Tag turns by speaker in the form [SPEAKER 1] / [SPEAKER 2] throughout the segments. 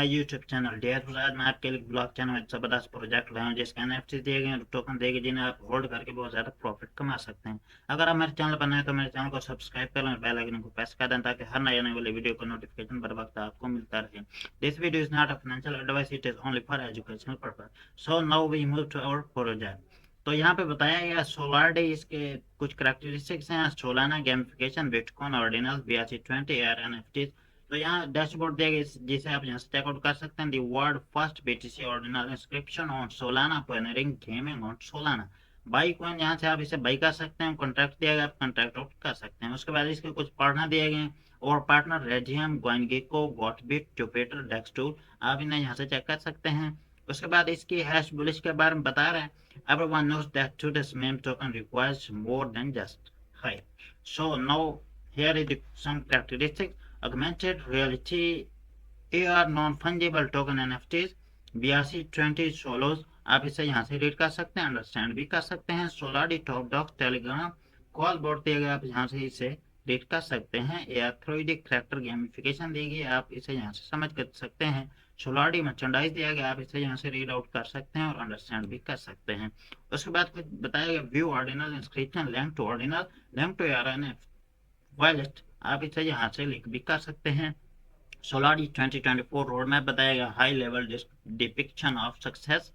[SPEAKER 1] My YouTube channel dear friends. आज मैं आपके लिए ब्लॉक चैनल में जबरदस्त प्रोजेक्ट लाया हूं जिसके एनएफटी दिए गए हैं, टोकन दिए गए जिन्हें आप होल्ड करके बहुत ज़्यादा प्रॉफिट कमा सकते हैं। अगर आप मेरे चैनल पर नए तो मेरे चैनल को सब्सक्राइब कर लें, बेल आइकन को प्रेस कर दें ताकि हर नए आने वाले वीडियो का नोटिफिकेशन बर वक्त आपको मिलता रहे। This video is not a financial advice, it is only for educational purpose. So now we move to our project. तो यहाँ पे बताया गया सोलार डे, इसके कुछ करेक्टरिस्टिक्स हैं। Solana gamification, bitcoin, ordinal, BRC20 air NFT. तो यहाँ डैशबोर्ड दिया गया जिसे आप यहाँ से चेकआउट कर सकते हैं। The world first BTC ordinal inscription on Solana, pioneering gaming on Solana. By coin, यहाँ से आप इसे बाई कर सकते हैं। कॉन्ट्रैक्ट दिया गया, आप कॉन्ट्रैक्ट आउट कर सकते हैं। उसके बाद इसके कुछ पार्टनर दिए गए हैं और पार्टनर रेजियम, कॉइनगेको, गॉटबिट, जुपिटर, डेक्सटूल। आप इन्हें यहाँ से चेक कर सकते हैं। उसके बाद इसकी हैश बुलिश के बारे में बता रहे हैं। Everyone knows that today's meme token requires more than just hype. So now here is some characteristics. Augmented reality, AR, non-fungible token NFTs, BRC20 solos। आप इसे यहाँ से रीड कर सकते हैं, अंडरस्टैंड भी कर सकते हैं। Soladi, top docs, telegram, call board दिया गया, आप यहाँ से इसे रीड कर सकते हैं। AR 3D करेक्टर गेमिफिकेशन दी गई, आप इसे यहाँ से समझ कर सकते हैं। सोलाडी मर्चेंडाइज दिया गया, आप इसे यहाँ से रीड आउट कर सकते हैं और अंडरस्टैंड भी कर सकते हैं। उसके बाद कुछ बताया गया, view ordinal inscription, link to ordinal, link to ARNF wallet. आप इसे यहाँ से लिंक भी कर सकते हैं। सोलाडी 2024 रोड मैप बताया गया, high level depiction of success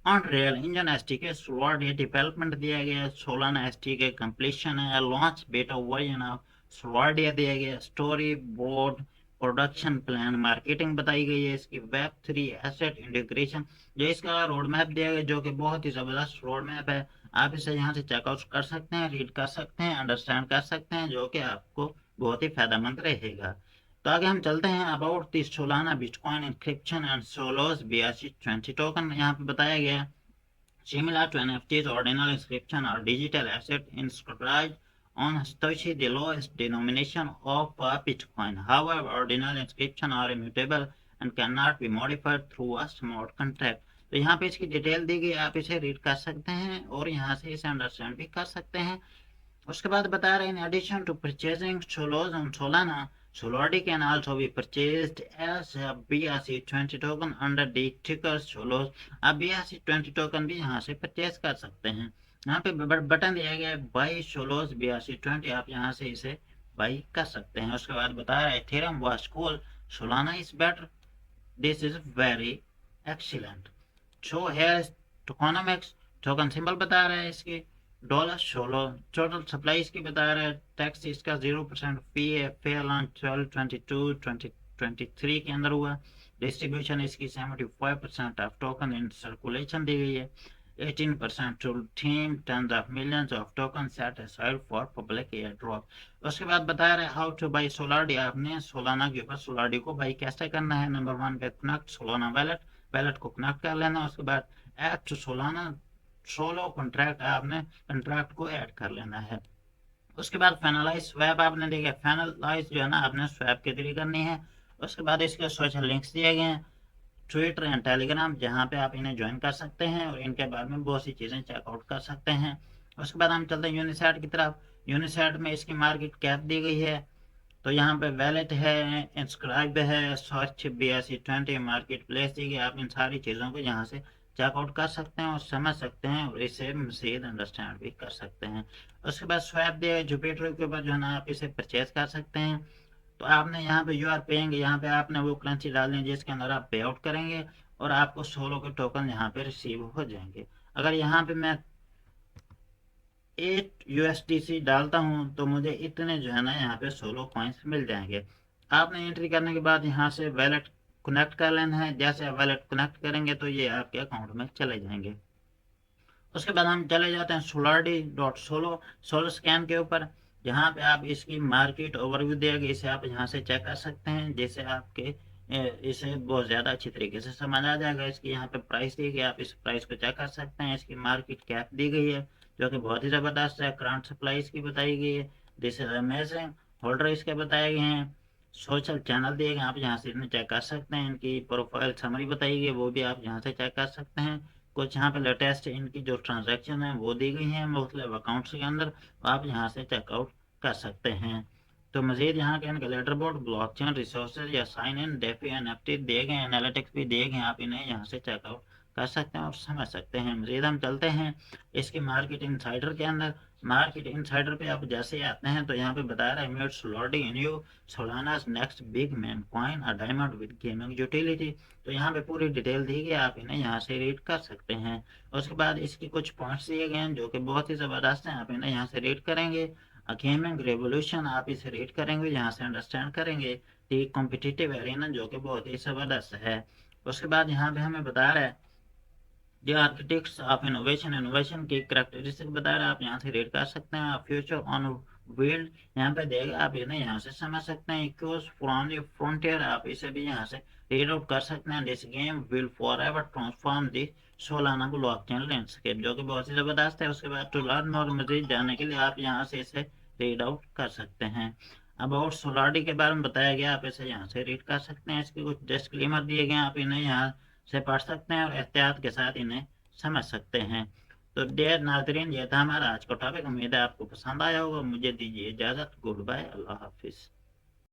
[SPEAKER 1] on real engine SDK। Soladi development दिया गया, सोलाना SDK कंप्लीशन है, launch beta version of Soladi दिया गया, story board, production plan, marketing बताई गई है इसकी, Web3 एसेट इंटीग्रेशन। जो इसका रोड मैप दिया गया जो कि बहुत ही जबरदस्त रोड मैप है। आप इसे यहाँ से चेकआउट कर सकते हैं, रीड कर सकते हैं, अंडरस्टैंड कर सकते हैं, जो कि आपको बहुत ही फायदेमंद रहेगा। तो आगे हम चलते हैं। About the Solana Bitcoin encryption and Solos BRC20 token यहाँ पे बताया गया, similar to NFTs, ordinal inscription are digital asset inscribed on Satoshi, the lowest denomination of Bitcoin. However, ordinal inscription are immutable and cannot be modified through a smart contract. तो यहाँ पे इसकी detail दी गई, आप इसे रीड कर सकते हैं और यहाँ से इसे अंडरस्टैंड भी कर सकते हैं। उसके बाद बता रहे हैं, in addition to purchasing Solos on Solana, Solodi can also be purchased as a BRC20 token under the ticker Solos। आप BRC20 टोकन भी यहाँ से परचेज कर सकते हैं। यहाँ पे बटन दिया गया है बाई सोलोस BRC20, आप यहाँ से इसे बाई कर सकते हैं। उसके बाद बता रहा है, Ethereum was cool, Solana is better, this is very excellent। So here is tokenomics, token symbol बता रहा है इसकी $16। टोटल सप्लाई इसकी बता रहा है, टैक्स इसका 0% फी है, फेल ऑन 12/22/2023 के अंदर हुआ। डिस्ट्रीब्यूशन इसकी 75% ऑफ टोकन इन सर्कुलेशन दी गई है, 18% to team, tens of millions of token set aside for public air drop. उसके बाद बता रहे हैं, हाउ टू बाई सोलाडी, आपने सोलाना के ऊपर सोलाडी को बाई कैसे करना है। नंबर 1 पे कनेक्ट सोलाना वैलेट को कनेक्ट कर लेना। उसके बाद add to Solana Solo contract, आपने कॉन्ट्रैक्ट को ऐड कर लेना है। उसके बाद फाइनलाइज स्वैप आपने देखा, फाइनलाइज जो है ना आपने स्वैप के जरिए करनी है। उसके बाद इसके सोशल लिंक्स दिए गए हैं, ट्विटर एंड टेलीग्राम, जहाँ पे आप इन्हें ज्वाइन कर सकते हैं और इनके बारे में बहुत सी चीज़ें चेकआउट कर सकते हैं। उसके बाद हम चलते हैं यूनिसेट की तरफ। यूनिसेट में इसकी मार्केट कैप दी गई है, तो यहाँ पे वैलेट है, इंस्क्राइब है, सर्च BRC20, मार्केट प्लेस दी गई। आप इन सारी चीज़ों को यहाँ से चेकआउट कर सकते हैं और समझ सकते हैं और इसे मज़ीद अंडरस्टैंड भी कर सकते हैं। उसके बाद स्वैप दिया है, जुपिटर के ऊपर जो है ना आप इसे परचेज कर सकते हैं। तो आपने यहाँ पे आर पेएंगे, यहाँ पे आपने वो करेंसी डालनी है जिसके अंदर आप पे आउट करेंगे और आपको 16 के टोकन यहाँ पे रिसीव हो जाएंगे। अगर यहाँ पे मैं 8 USDC डालता हूँ तो मुझे इतने जो है ना यहाँ पे 16 कॉइन्स मिल जाएंगे। आपने एंट्री करने के बाद यहाँ से वैलेट कनेक्ट कर लेना है। जैसे आप वैलेट कनेक्ट करेंगे तो ये आपके अकाउंट में चले जाएंगे। उसके बाद हम चले जाते हैं solardi.solo स्कैन के ऊपर, जहाँ पे आप इसकी मार्केट ओवरव्यू दिया गया, इसे आप यहाँ से चेक कर सकते हैं, जैसे आपके इसे बहुत ज़्यादा अच्छी तरीके से समझ आ जाएगा। इसकी यहाँ पे प्राइस दी गई, आप इस प्राइस को चेक कर सकते हैं। इसकी मार्केट कैप दी गई है जो कि बहुत ही ज़बरदस्त है। करंट सप्लाई इसकी बताई गई है, दिस इज अमेजिंग। होल्डर इसके बताए गए हैं, सोशल चैनल दिए गए, आप यहाँ से इन्हें चेक कर सकते हैं। इनकी प्रोफाइल समरी बताई गई है, वो भी आप यहाँ से चेक कर सकते हैं। कुछ यहाँ पे लेटेस्ट इनकी जो ट्रांजैक्शन है वो दी गई हैं मुख्तलिफ अकाउंट्स के अंदर, आप यहाँ से चेकआउट कर सकते हैं। तो मजीद यहाँ के इनके लेटर बोर्ड, ब्लॉकचेन रिसोर्सेज या साइन इन, डेफी, एनएफटी दिए गए, एनालिटिक्स भी दिए गए, आप इन्हें यहाँ से चेकआउट कर सकते हैं और समझ सकते हैं। मजीद हम चलते हैं इसकी मार्केट इंसाइडर के अंदर। मार्केट इंसाइडर पे आप जैसे ही आते हैं तो यहाँ पे बता रहा है emits loading in you Solana's next big meme coin a diamond with gaming utility. तो यहाँ पे पूरी डिटेल दी गई, आप इन्हें यहाँ से रीड कर सकते हैं। उसके बाद इसकी कुछ पॉइंट्स दिए गए हैं जो कि बहुत ही ज़बरदस्त हैं, आप इन्हें यहाँ से रीड करेंगे। गेमिंग रेवोल्यूशन, आप इसे रीड करेंगे, यहाँ से अंडरस्टैंड करेंगे। टी कॉम्पिटिटिव एरिना, जो कि बहुत ही ज़बरदस्त है। उसके बाद यहाँ पे हमें बता रहा है जो आर्किटेक्ट्स ऑफ इनोवेशन, इनोवेशन की करेक्टरिस्टिक बता रहे हैं, आप यहाँ से रीड कर सकते हैं। आप फ्यूचर ऑन व्हील्ड यहाँ पे देगा, आप इन्हें यहाँ से समझ सकते हैं। इक्वस फ्रॉम द फ्रंटियर, आप इसे भी यहाँ से रीड आउट कर सकते हैं। This game will for ever transform the Solana blockchain landscape, जो कि बहुत ही ज़बरदस्त है। उसके बाद टू लर्न और मजीद जानने के लिए आप यहाँ से इसे रीड आउट कर सकते हैं। अबाउट सोलारिटी के बारे में बताया गया, आप इसे यहाँ से रीड कर सकते हैं। इसके कुछ डिस्क्लेमर दिए गए हैं, आप इन्हें यहाँ से पढ़ सकते हैं और एहतियात के साथ इन्हें समझ सकते हैं। तो डियर नाजरीन, ये था हमारा आज का टॉपिक। उम्मीद है आपको पसंद आया होगा। मुझे दीजिए इजाज़त। गुड बाय, अल्लाह हाफिज़।